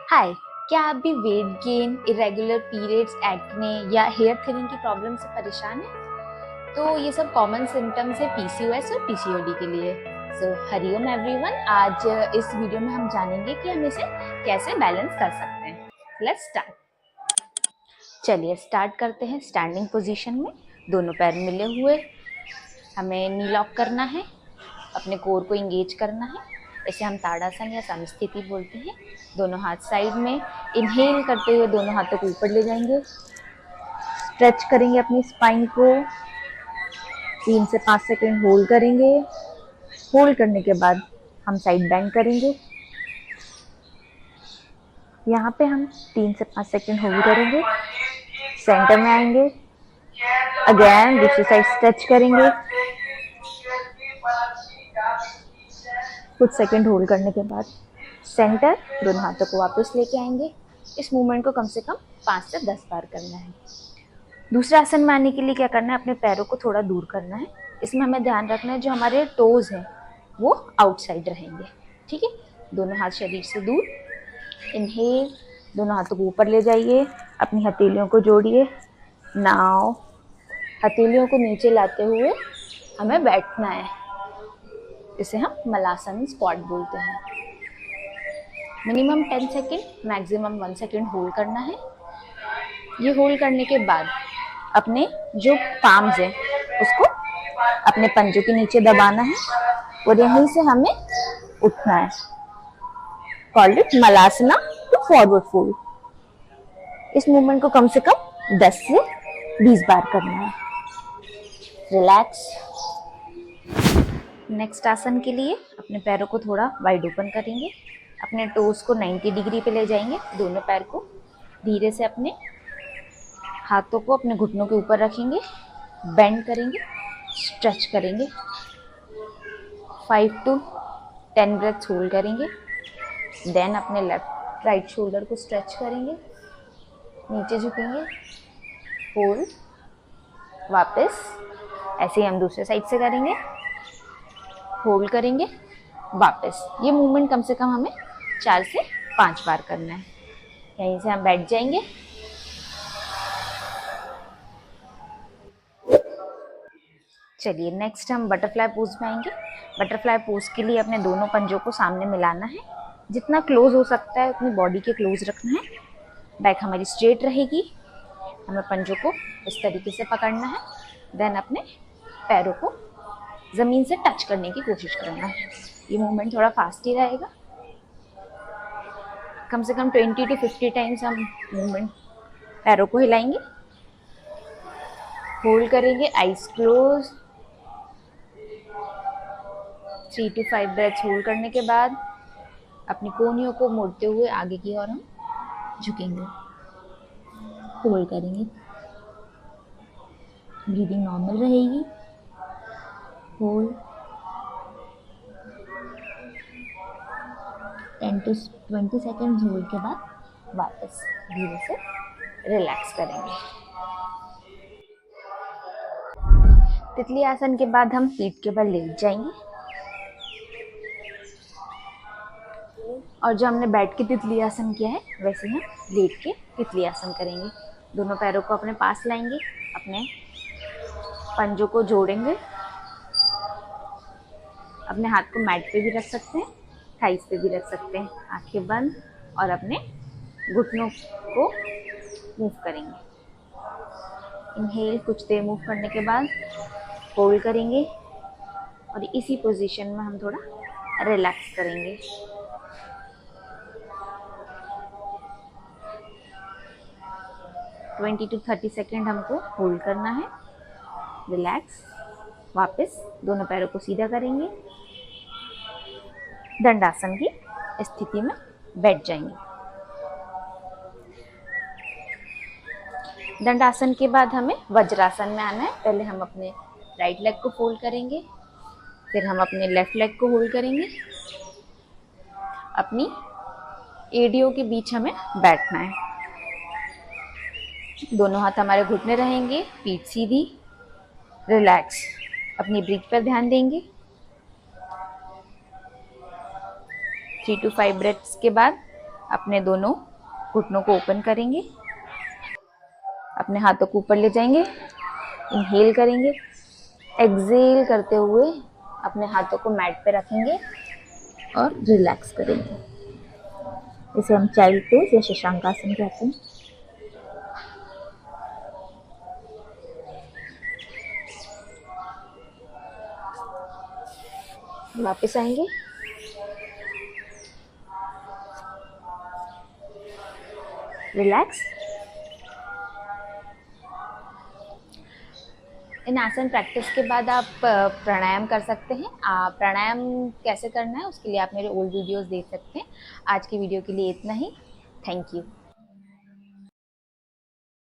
हाय। क्या आप भी weight gain, irregular periods, acne या हेयर थिनिंग की प्रॉब्लम से परेशान हैं? तो ये सब कॉमन सिम्टम्स है पीसीओएस और पीसीओडी के लिए। सो हरिओम एवरीवन, आज इस वीडियो में हम जानेंगे कि हम इसे कैसे बैलेंस कर सकते हैं। Let's start. चलिए स्टार्ट करते हैं स्टैंडिंग पोजीशन में, दोनों पैर मिले हुए। हमें नी लॉक करना है, अपने कोर को इंगेज करना है। इसे हम ताड़ासन या समस्थिति बोलते हैं। दोनों हाथ साइड में, इनहेल करते हुए दोनों हाथों को ऊपर ले जाएंगे। स्ट्रेच करेंगे अपनी स्पाइन को, 3 से 5 सेकेंड होल्ड करेंगे। होल्ड करने के बाद हम साइड बेंड करेंगे। यहाँ पे हम 3 से 5 सेकेंड होल्ड करेंगे, सेंटर में आएंगे। अगेन दूसरी साइड स्ट्रेच करेंगे। कुछ सेकेंड होल्ड करने के बाद सेंटर, दोनों हाथों को वापस लेके आएंगे। इस मूवमेंट को कम से कम 5 से 10 बार करना है। दूसरे आसन में आने के लिए क्या करना है, अपने पैरों को थोड़ा दूर करना है। इसमें हमें ध्यान रखना है जो हमारे टोज हैं वो आउटसाइड रहेंगे। ठीक है, दोनों हाथ शरीर से दूर। इनहेल, दोनों हाथों को ऊपर ले जाइए, अपनी हथेलियों को जोड़िए। नाउ हथेलियों को नीचे लाते हुए हमें बैठना है। इसे हम मलासन स्क्वाट बोलते हैं। Minimum 10 second, maximum 1 second hold करना है। ये होल्ड करने के बाद अपने जो पाम्स हैं उसको अपने पंजों के नीचे दबाना है और यहीं से हमें उठना है। Called it malasana to forward fold. इस मूवमेंट को कम से कम 10 से 20 बार करना है। रिलैक्स। नेक्स्ट आसन के लिए अपने पैरों को थोड़ा वाइड ओपन करेंगे। अपने टोस को 90 डिग्री पे ले जाएंगे। दोनों पैर को धीरे से अपने हाथों को अपने घुटनों के ऊपर रखेंगे, बेंड करेंगे, स्ट्रेच करेंगे। 5 to 10 ब्रेथ्स होल्ड करेंगे। देन अपने लेफ्ट राइट शोल्डर को स्ट्रेच करेंगे, नीचे झुकेंगे, होल्ड, वापस। ऐसे ही हम दूसरे साइड से करेंगे, होल्ड करेंगे, वापस। ये मूवमेंट कम से कम हमें 4 से 5 बार करना है। यहीं से हम बैठ जाएंगे। चलिए नेक्स्ट हम बटरफ्लाई पोज में आएंगे। बटरफ्लाई पोज के लिए अपने दोनों पंजों को सामने मिलाना है, जितना क्लोज हो सकता है अपनी बॉडी के क्लोज रखना है। बैक हमारी स्ट्रेट रहेगी। हमें पंजों को इस तरीके से पकड़ना है। देन अपने पैरों को जमीन से टच करने की कोशिश करना है। ये मूवमेंट थोड़ा फास्ट ही रहेगा। कम से कम 20 to 50 टाइम्स हम मूवमेंट पैरों को हिलाएंगे। होल्ड करेंगे, eyes close. 3 to 5 breaths hold करने के बाद अपनी कोहनियों को मोड़ते हुए आगे की ओर हम झुकेंगे, होल्ड करेंगे। ब्रीदिंग नॉर्मल रहेगी। होल्ड 10 to 20 सेकेंड्स होल्ड के बाद वापस धीरे से रिलैक्स करेंगे। तितली आसन के बाद हम पीठ के बल लेट जाएंगे और जो हमने बैठ के तितली आसन किया है वैसे हम लेट के तितली आसन करेंगे। दोनों पैरों को अपने पास लाएंगे, अपने पंजों को जोड़ेंगे। अपने हाथ को मैट पे भी रख सकते हैं, थाइस पे भी रख सकते हैं। आंखें बंद और अपने घुटनों को मूव करेंगे। इनहेल, कुछ देर मूव करने के बाद होल्ड करेंगे और इसी पोजीशन में हम थोड़ा रिलैक्स करेंगे। ट्वेंटी टू 30 सेकेंड हमको होल्ड करना है। रिलैक्स, वापस दोनों पैरों को सीधा करेंगे। दंडासन की स्थिति में बैठ जाएंगे। दंडासन के बाद हमें वज्रासन में आना है। पहले हम अपने राइट लेग को फोल्ड करेंगे, फिर हम अपने लेफ्ट लेग को होल्ड करेंगे। अपनी एडियो के बीच हमें बैठना है। दोनों हाथ हमारे घुटने रहेंगे, पीठ सीधी। रिलैक्स, अपनी ब्रीथ पर ध्यान देंगे। 3 to 5 ब्रेथ्स के बाद अपने दोनों घुटनों को ओपन करेंगे, अपने हाथों को ऊपर ले जाएंगे, इनहेल करेंगे, एक्सहेल करते हुए अपने हाथों को मैट पे रखेंगे और रिलैक्स करेंगे। इसे हम चाइल्ड पोज या शशांकासन कहते हैं। वापस आएंगे, रिलैक्स। इन आसन प्रैक्टिस के बाद आप प्राणायाम कर सकते हैं। प्राणायाम कैसे करना है उसके लिए आप मेरे ओल्ड वीडियोस देख सकते हैं। आज की वीडियो के लिए इतना ही। Thank you.